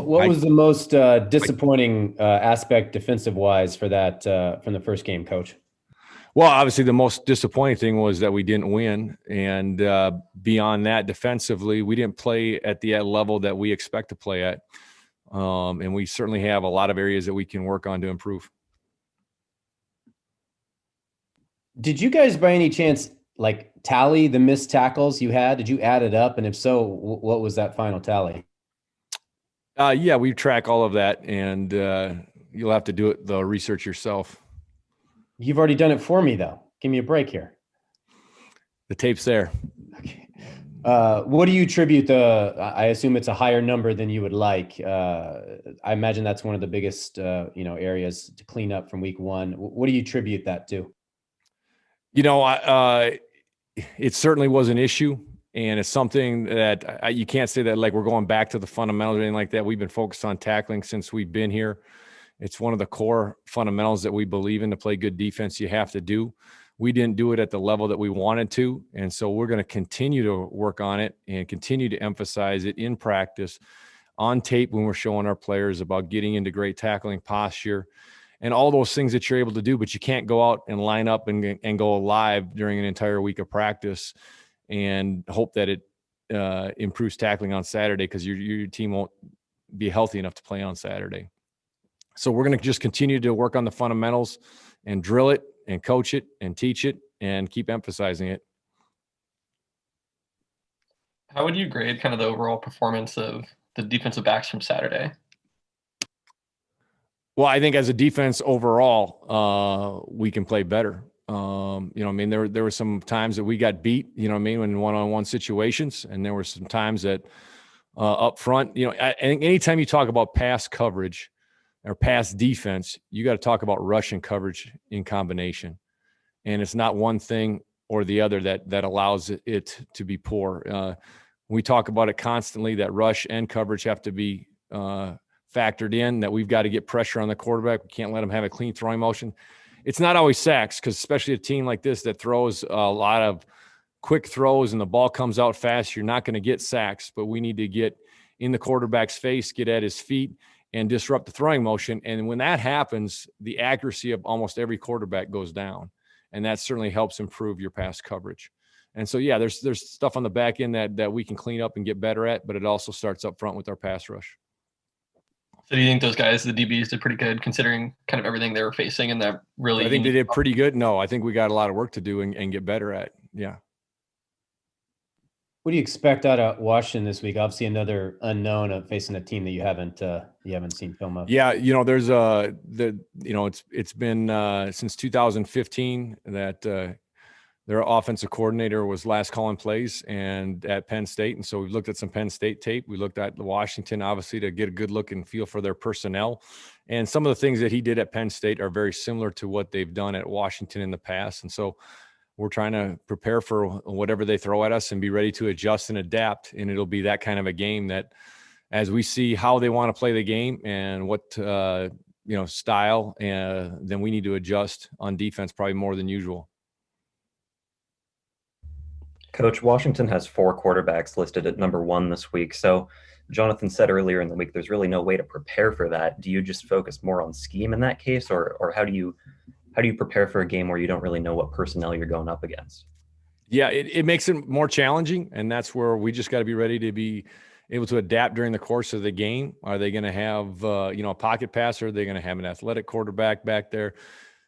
What was the most disappointing aspect defensive-wise for that from the first game, Coach? Well, obviously the most disappointing thing was that we didn't win. And beyond that, defensively, we didn't play at the level that we expect to play at. And we certainly have a lot of areas that we can work on to improve. Did you guys by any chance like tally the missed tackles you had? Did you add it up? And if so, what was that final tally? Yeah, we track all of that, and you'll have to do the research yourself. You've already done it for me, though. Give me a break here. The tape's there. Okay. What do you attribute I assume it's a higher number than you would like. I imagine that's one of the biggest, areas to clean up from week one. What do you attribute that to? It certainly was an issue, and it's something that you can't say that like we're going back to the fundamentals or anything like that. We've been focused on tackling since we've been here. It's one of the core fundamentals that we believe in to play good defense. You have to do. We didn't do it at the level that we wanted to, and so we're going to continue to work on it and continue to emphasize it in practice, on tape when we're showing our players about getting into great tackling posture and all those things that you're able to do, but you can't go out and line up and go live during an entire week of practice and hope that it improves tackling on Saturday because your team won't be healthy enough to play on Saturday. So we're going to just continue to work on the fundamentals and drill it and coach it and teach it and keep emphasizing it. How would you grade kind of the overall performance of the defensive backs from Saturday? Well, I think as a defense overall, we can play better. There were some times that we got beat, in one-on-one situations, and there were some times that up front, I think anytime you talk about pass coverage or pass defense, you got to talk about rush and coverage in combination. And it's not one thing or the other that allows it to be poor. We talk about it constantly that rush and coverage have to be factored in, that we've got to get pressure on the quarterback. We can't let him have a clean throwing motion. It's not always sacks because especially a team like this that throws a lot of quick throws and the ball comes out fast, you're not going to get sacks, but we need to get in the quarterback's face, get at his feet, and disrupt the throwing motion. And when that happens, the accuracy of almost every quarterback goes down. And that certainly helps improve your pass coverage. And so, yeah, there's stuff on the back end that we can clean up and get better at, but it also starts up front with our pass rush. So do you think those guys, the DBs, did pretty good considering kind of everything they were facing and that really? I think they did pretty good. No, I think we got a lot of work to do and get better at. Yeah. What do you expect out of Washington this week? Obviously, another unknown of facing a team that you haven't seen film of. Yeah, it's been since 2015 that their offensive coordinator was last calling plays and at Penn State, and so we've looked at some Penn State tape. We looked at Washington, obviously, to get a good look and feel for their personnel. And some of the things that he did at Penn State are very similar to what they've done at Washington in the past, and so we're trying to prepare for whatever they throw at us and be ready to adjust and adapt. And it'll be that kind of a game that as we see how they want to play the game and what, style, then we need to adjust on defense probably more than usual. Coach, Washington has 4 quarterbacks listed at number 1 this week. So Jonathan said earlier in the week, there's really no way to prepare for that. Do you just focus more on scheme in that case? Or how do you prepare for a game where you don't really know what personnel you're going up against? Yeah, it makes it more challenging, and that's where we just got to be ready to be able to adapt during the course of the game. Are they going to have a pocket passer? Are they going to have an athletic quarterback back there?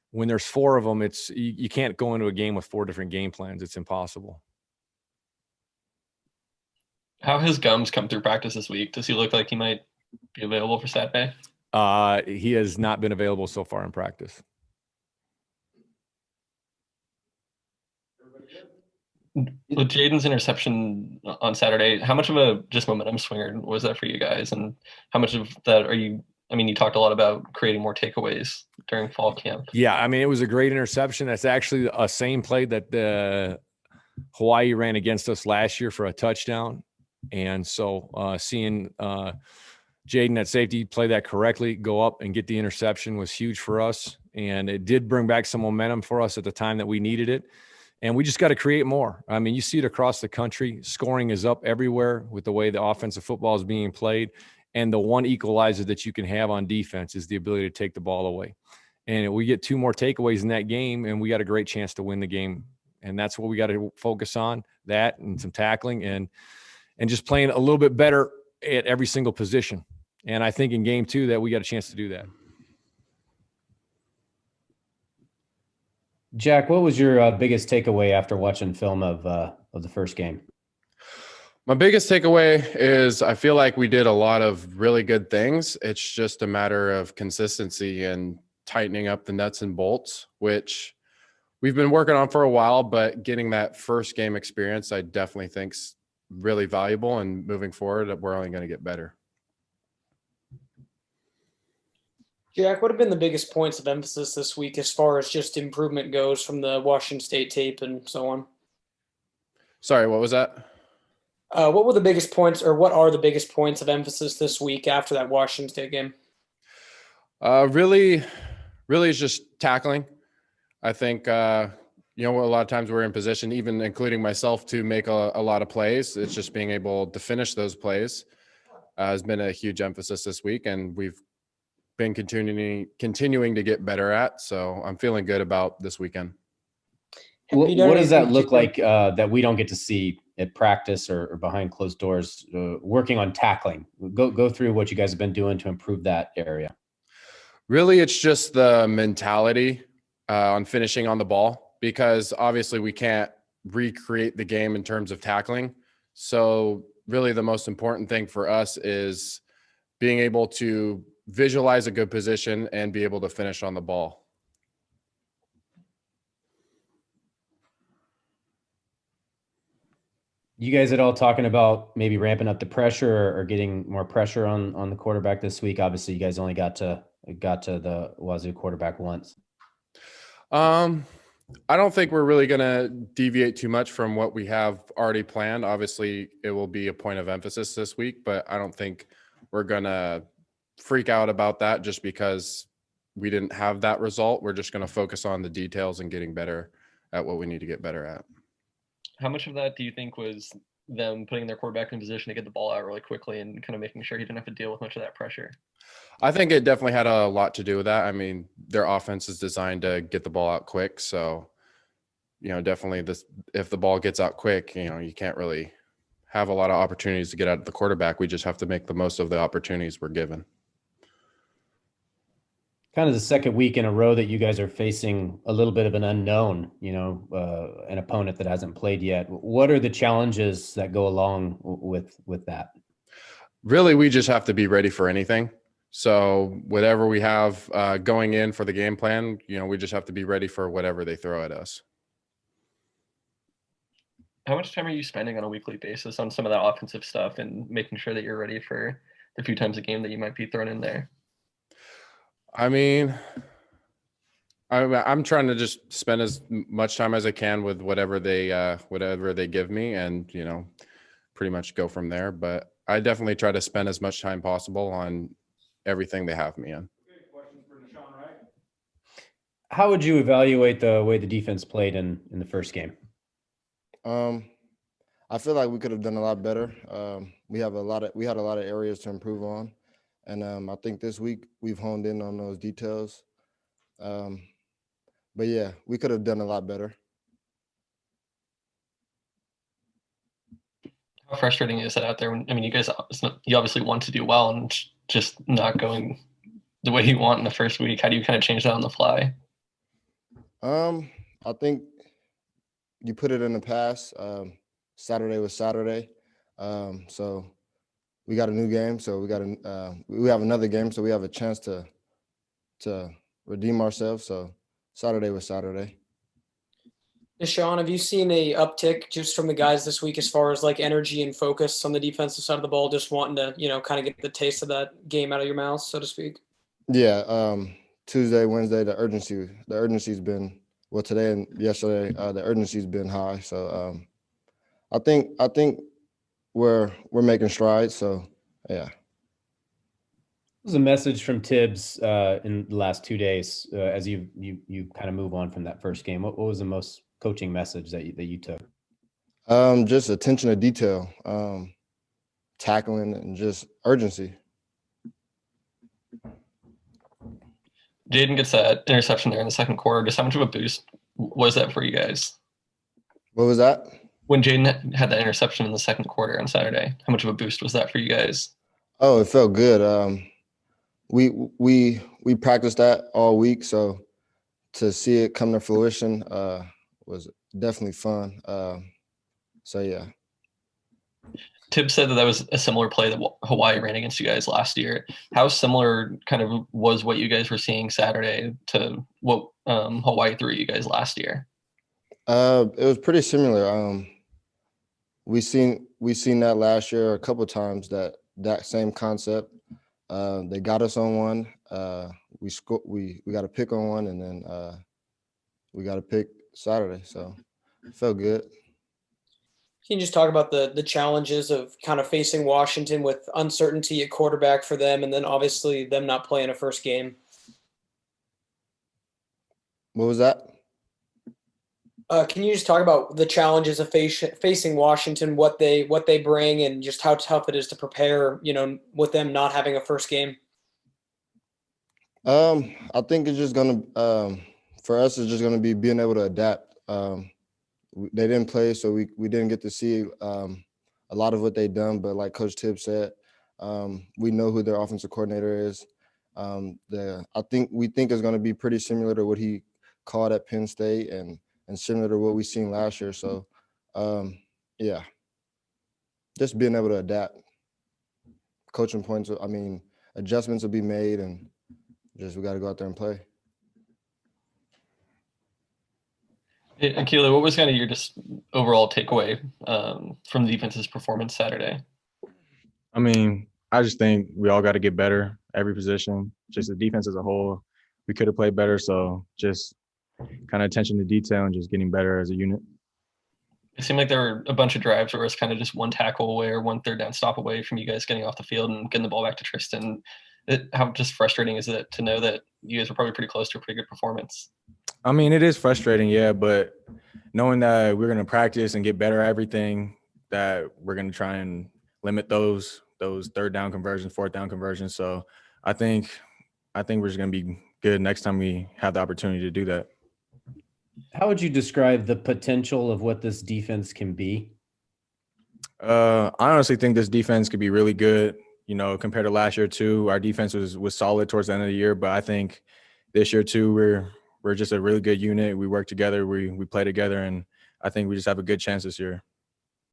When there's 4 of them, you can't go into a game with 4 different game plans. It's impossible. How has Gums come through practice this week? Does he look like he might be available for Saturday? He has not been available so far in practice. With Jaden's interception on Saturday, how much of a just momentum swinger was that for you guys? And how much of that you talked a lot about creating more takeaways during fall camp. Yeah, it was a great interception. That's actually a same play that Hawaii ran against us last year for a touchdown. And so seeing Jaden at safety play that correctly, go up and get the interception was huge for us. And it did bring back some momentum for us at the time that we needed it. And we just got to create more. You see it across the country. Scoring is up everywhere with the way the offensive football is being played. And the one equalizer that you can have on defense is the ability to take the ball away. And if we get 2 more takeaways in that game, and we got a great chance to win the game. And that's what we got to focus on, that and some tackling and just playing a little bit better at every single position. And I think in game 2 that we got a chance to do that. Jack, what was your biggest takeaway after watching film of the first game? My biggest takeaway is I feel like we did a lot of really good things. It's just a matter of consistency and tightening up the nuts and bolts, which we've been working on for a while, but getting that first game experience, I definitely think's really valuable, and moving forward, we're only going to get better. Jack, what have been the biggest points of emphasis this week as far as just improvement goes from the Washington State tape and so on? Sorry, what was that? What were the biggest points, or what are the biggest points of emphasis this week after that Washington State game? Really it's just tackling. I think, a lot of times we're in position, even including myself, to make a lot of plays. It's just being able to finish those plays has been a huge emphasis this week, and we've been continuing to get better at. So I'm feeling good about this weekend. What does that look like that we don't get to see at practice or behind closed doors, working on tackling? Go through what you guys have been doing to improve that area. Really, it's just the mentality on finishing on the ball, because obviously we can't recreate the game in terms of tackling. So really the most important thing for us is being able to visualize a good position and be able to finish on the ball. You guys at all talking about maybe ramping up the pressure or getting more pressure on the quarterback this week? Obviously, you guys only got to the Wazoo quarterback once. I don't think we're really going to deviate too much from what we have already planned. Obviously, it will be a point of emphasis this week, but I don't think we're going to freak out about that just because we didn't have that result. We're just going to focus on the details and getting better at what we need to get better at. How much of that do you think was them putting their quarterback in position to get the ball out really quickly and kind of making sure he didn't have to deal with much of that pressure? I think it definitely had a lot to do with that. I mean, their offense is designed to get the ball out quick. So, definitely if the ball gets out quick, you can't really have a lot of opportunities to get out of the quarterback. We just have to make the most of the opportunities we're given. Kind of the second week in a row that you guys are facing a little bit of an unknown, an opponent that hasn't played yet. What are the challenges that go along with that? Really, we just have to be ready for anything. So whatever we have going in for the game plan, we just have to be ready for whatever they throw at us. How much time are you spending on a weekly basis on some of that offensive stuff and making sure that you're ready for the few times a game that you might be thrown in there? I mean, I'm trying to just spend as much time as I can with whatever they give me, and pretty much go from there. But I definitely try to spend as much time possible on everything they have me in. Question for Nahshon Wright. How would you evaluate the way the defense played in the first game? I feel like we could have done a lot better. We had a lot of areas to improve on, and I think this week we've honed in on those details. But yeah, we could have done a lot better. How frustrating is that out there? You obviously want to do well and just not going the way you want in the first week. How do you kind of change that on the fly? I think you put it in the past. Saturday was Saturday, so we got a new game. So we have another game, so we have a chance to redeem ourselves. So Saturday was Saturday. Nahshon, have you seen a uptick just from the guys this week as far as like energy and focus on the defensive side of the ball, just wanting to, kind of get the taste of that game out of your mouth, so to speak? Yeah. Tuesday, Wednesday, the urgency's been, well, today and yesterday, the urgency's been high. So I think we're making strides. So yeah. There's a message from Tibbs in the last 2 days as you kind of move on from that first game. What was the most coaching message that you took? Just attention to detail, tackling, and just urgency. Jaden gets that interception there in the second quarter. Just how much of a boost was that for you guys? What was that? When Jaden had that interception in the second quarter on Saturday, how much of a boost was that for you guys? Oh, it felt good. We practiced that all week, so to see it come to fruition was definitely fun. So yeah. Tibbs said that was a similar play that Hawaii ran against you guys last year. How similar kind of was what you guys were seeing Saturday to what Hawaii threw at you guys last year? It was pretty similar. We seen that last year a couple of times, that same concept. They got us on one. We got a pick on one, and then we got a pick Saturday. So it felt good. Can you just talk about the challenges of kind of facing Washington with uncertainty at quarterback for them, and then obviously them not playing a first game? What was that? Can you just talk about the challenges of facing Washington, what they bring, and just how tough it is to prepare, with them not having a first game? I think it's just gonna for us, it's just gonna be being able to adapt. They didn't play, so we didn't get to see a lot of what they've done. But like Coach Tibbs said, we know who their offensive coordinator is. We think it's going to be pretty similar to what he called at Penn State and similar to what we seen last year. So, yeah, just being able to adapt. Coaching points, adjustments will be made, and just we got to go out there and play. Akili, what was kind of your just overall takeaway from the defense's performance Saturday? I just think we all got to get better, every position, just the defense as a whole. We could have played better, so just kind of attention to detail and just getting better as a unit. It seemed like there were a bunch of drives where it was kind of just one tackle away or one third down stop away from you guys getting off the field and getting the ball back to Tristan. How just frustrating is it to know that you guys were probably pretty close to a pretty good performance? It is frustrating, yeah, but knowing that we're going to practice and get better at everything, that we're going to try and limit those third down conversions, fourth down conversions. So I think we're just going to be good next time we have the opportunity to do that. How would you describe the potential of what this defense can be? I honestly think this defense could be really good, compared to last year too. Our defense was solid towards the end of the year, but I think this year too, we're just a really good unit. We work together, we play together, and I think we just have a good chance this year.